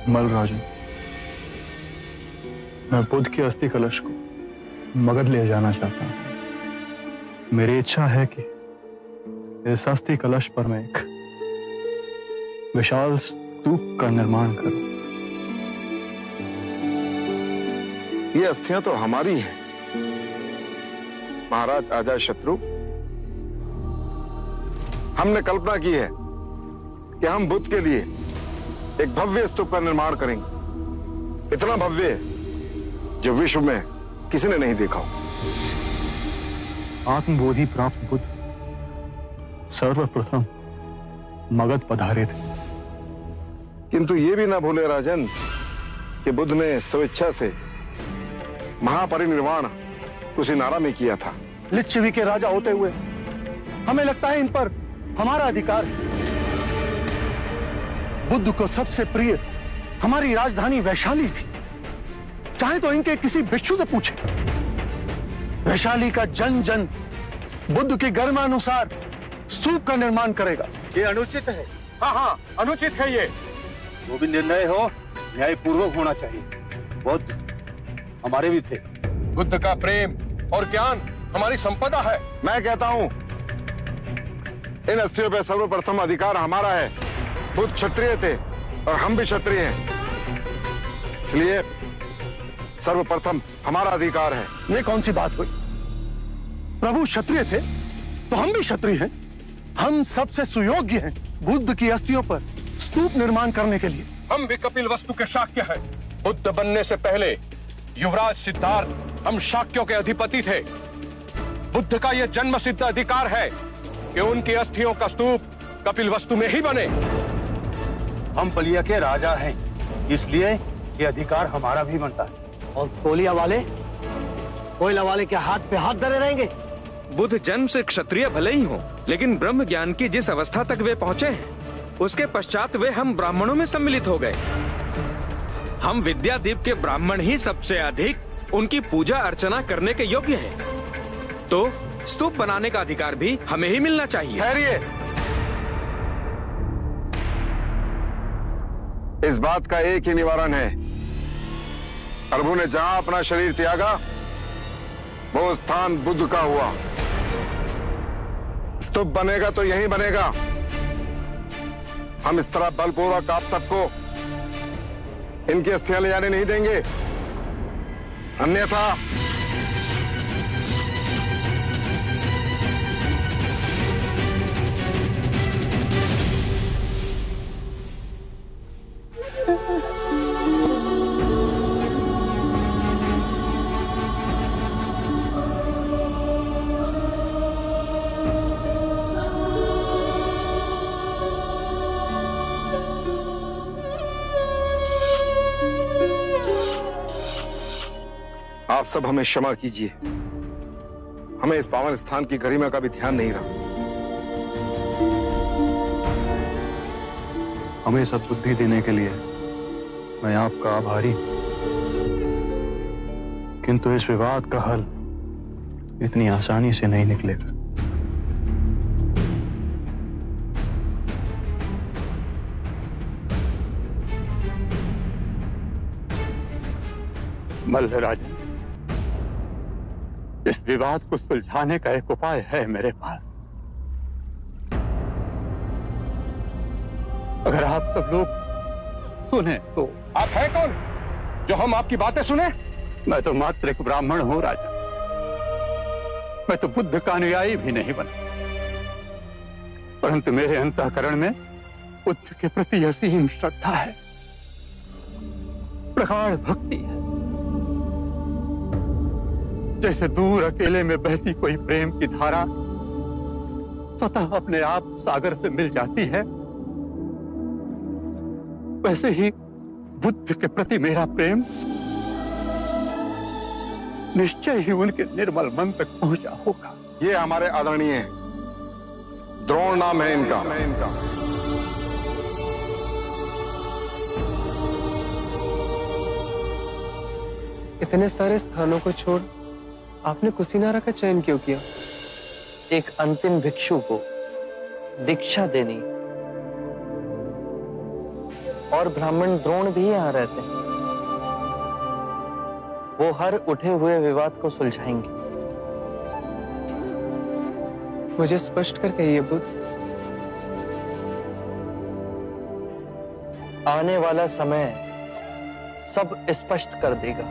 मलराजू, मैं बुद्ध की अस्थि कलश को मगध ले जाना चाहता हूं। मेरी इच्छा है कि इस अस्थि कलश पर मैं एक विशाल स्तूप का निर्माण करूं। ये अस्थियां तो हमारी हैं, महाराज अजातशत्रु। हमने कल्पना की है कि हम बुद्ध के लिए एक भव्य स्तूप का निर्माण करेंगे, इतना भव्य जो विश्व में किसी ने नहीं देखा हो। आत्मबोधि प्राप्त बुद्ध सर्वप्रथम मगध पधारे थे, किंतु ये भी ना भूले राजन कि बुद्ध ने स्वेच्छा से महापरिनिर्वाण उसी नारा में किया था। लिच्छवी के राजा होते हुए हमें लगता है इन पर हमारा अधिकार है। बुद्ध को सबसे प्रिय हमारी राजधानी वैशाली थी। चाहे तो इनके किसी भिक्षु से पूछे। वैशाली का जन जन बुद्ध की गरिमानुसार स्तूप का निर्माण करेगा। ये अनुचित है। हाँ, अनुचित है ये। जो भी निर्णय हो न्यायपूर्वक होना चाहिए। बुद्ध हमारे भी थे। बुद्ध का प्रेम और ज्ञान हमारी संपदा है। मैं कहता हूं इन अस्थियों पर सर्वप्रथम अधिकार हमारा है। बुद्ध क्षत्रिय थे और हम भी क्षत्रिय हैं, इसलिए सर्वप्रथम हमारा अधिकार है। ये कौन सी बात हुई? प्रभु क्षत्रिय थे तो हम भी क्षत्रिय हैं। हम सबसे सुयोग्य हैं बुद्ध की अस्थियों पर स्तूप निर्माण करने के लिए। हम भी कपिल वस्तु के शाक्य हैं। बुद्ध बनने से पहले युवराज सिद्धार्थ हम शाक्यों के अधिपति थे। बुद्ध का यह जन्म सिद्ध अधिकार है कि उनकी अस्थियों का स्तूप कपिल वस्तु में ही बने। हम बलिया के राजा हैं, इसलिए ये अधिकार हमारा भी बनता है। और कोलिया वाले, कोयला वाले के हाथ पे हाथ धरे रहेंगे। बुद्ध जन्म से क्षत्रिय भले ही हो, लेकिन ब्रह्म ज्ञान की जिस अवस्था तक वे पहुंचे हैं, उसके पश्चात वे हम ब्राह्मणों में सम्मिलित हो गए। हम विद्यादीप के ब्राह्मण ही सबसे अधिक उनकी पूजा अर्चना करने के योग्य हैं। तो स्तूप बनाने का अधिकार भी हमें ही मिलना चाहिए। ठहरिए, इस बात का एक ही निवारण है। प्रभु ने जहां अपना शरीर त्यागा वो स्थान बुद्ध का हुआ। स्तूप बनेगा तो यहीं बनेगा। हम इस तरह बलपूर्वक आप सबको इनकी अस्थियां ले जाने नहीं देंगे, अन्यथा आप सब हमें क्षमा कीजिए। हमें इस पावन स्थान की गरिमा का भी ध्यान नहीं रहा। हमें सद्बुद्धि देने के लिए मैं आपका आभारी हूं, किंतु इस विवाद का हल इतनी आसानी से नहीं निकलेगा। मल्लराज, इस विवाद को सुलझाने का एक उपाय है मेरे पास। अगर आप सब लोग सुने तो। आप हैं कौन जो हम आपकी बातें सुने? मैं तो मात्र एक ब्राह्मण हूं राजा। मैं तो बुद्ध का अनुयायी भी नहीं बना, परंतु मेरे अंतःकरण में बुद्ध के प्रति असीम श्रद्धा है, प्रगाढ़ भक्ति है। जैसे दूर अकेले में बहती कोई प्रेम की धारा स्वतः अपने आप सागर से मिल जाती है, वैसे ही बुद्ध के प्रति मेरा प्रेम निश्चय ही उनके निर्मल मन तक पहुंचा होगा। ये हमारे आदरणीय द्रोण नाम है इनका। इतने सारे स्थानों को छोड़ आपने कुशीनारा का चयन क्यों किया? एक अंतिम भिक्षु को दीक्षा देनी और ब्राह्मण द्रोण भी यहाँ रहते हैं। वो हर उठे हुए विवाद को सुलझाएंगे। मुझे स्पष्ट कर कहिए बुद्ध। आने वाला समय सब स्पष्ट कर देगा।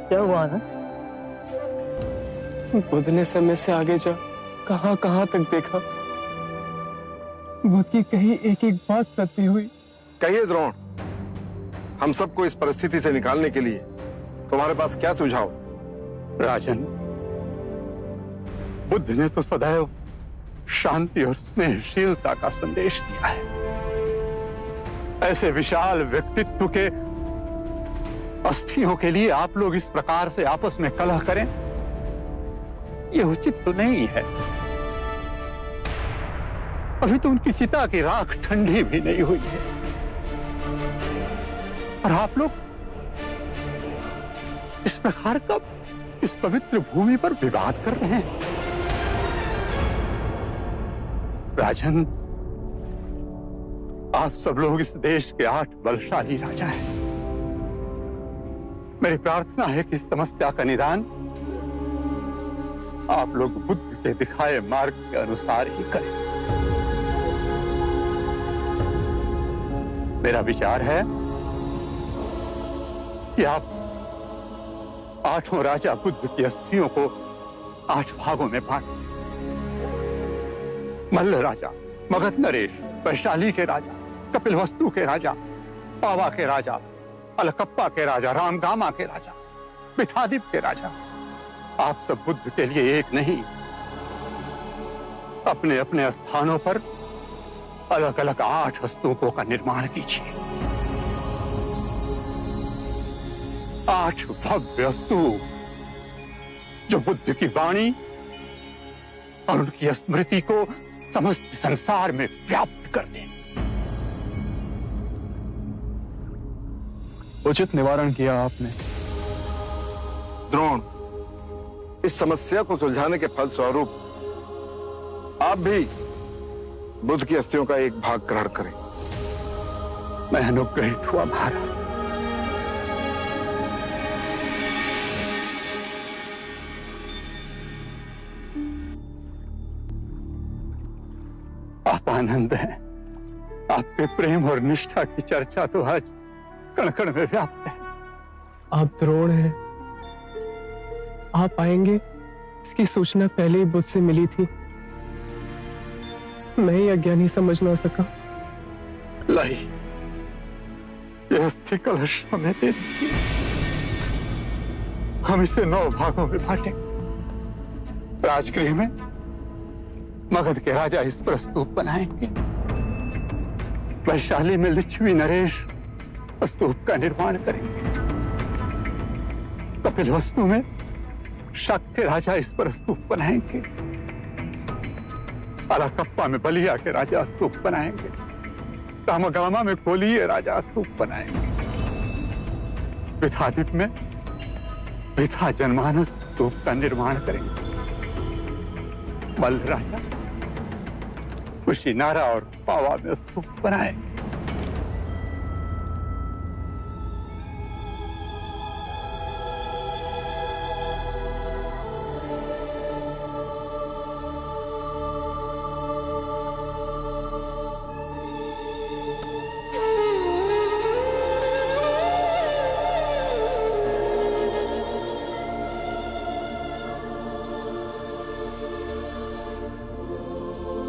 क्या हुआ ना? बुद्ध ने समय से आगे जा कहां कहां तक देखा। बुद्ध की कही एक एक बात सत्य हुई। कहिए द्रोण, हम सबको इस परिस्थिति से निकालने के लिए तुम्हारे पास क्या सुझाव? राजन, बुद्ध ने तो सदैव शांति और स्नेहशीलता का संदेश दिया है। ऐसे विशाल व्यक्तित्व के अस्थियों के लिए आप लोग इस प्रकार से आपस में कलह करें, यह उचित तो नहीं है। अभी तो उनकी चिता की राख ठंडी भी नहीं हुई है और आप लोग इस प्रकार का इस पवित्र भूमि पर विवाद कर रहे हैं। राजन, आप सब लोग इस देश के 8 बलशाली राजा हैं। मेरी प्रार्थना है कि इस समस्या का निदान आप लोग बुद्ध के दिखाए मार्ग के अनुसार ही करें। मेरा विचार है कि आप 8 राजा बुद्ध की अस्थियों को 8 भागों में बांट दें। मल्ल राजा, मगध नरेश, वैशाली के राजा, कपिलवस्तु के राजा, पावा के राजा, अलकप्पा के राजा, रामगामा के राजा, बिथादीप के राजा, आप सब बुद्ध के लिए एक नहीं, अपने अपने स्थानों पर अलग अलग 8 स्तूपों का निर्माण कीजिए। 8 भव्य स्तूप जो बुद्ध की वाणी और उनकी स्मृति को समस्त संसार में व्याप्त कर दें। उचित निवारण किया आपने। द्रोण, इस समस्या को सुलझाने के फलस्वरूप आप भी बुद्ध की अस्थियों का एक भाग ग्रहण करें। मैं अनुग्रहित हुआ महाराज। आप आनंद हैं। आपके प्रेम और निष्ठा की चर्चा तो आज कण कण में व्याप्त है। आप द्रोण हैं। आप आएंगे इसकी सूचना पहले ही बुद्ध से मिली थी। मैं ही अज्ञानी समझ ना सका। लाई, यह अस्थि कलश हमें दे दीजिए। हम इसे 9 भागों में बांटें। राजगृह में मगध के राजा इस पर स्तूप बनाएंगे। वैशाली में लिच्छवी नरेश स्तूप का निर्माण करेंगे। कपिलवस्तु में शक के राजा इस पर स्तूप बनाएंगे। अलकप्पा में बलिया के राजा स्तूप बनाएंगे। रामगामा में कोलीय राजा स्तूप बनाएंगे। विथादीप में विथा जनमानस स्तूप का निर्माण करेंगे। मल्ल राजा कुशीनारा और पावा में स्तूप बनाएंगे।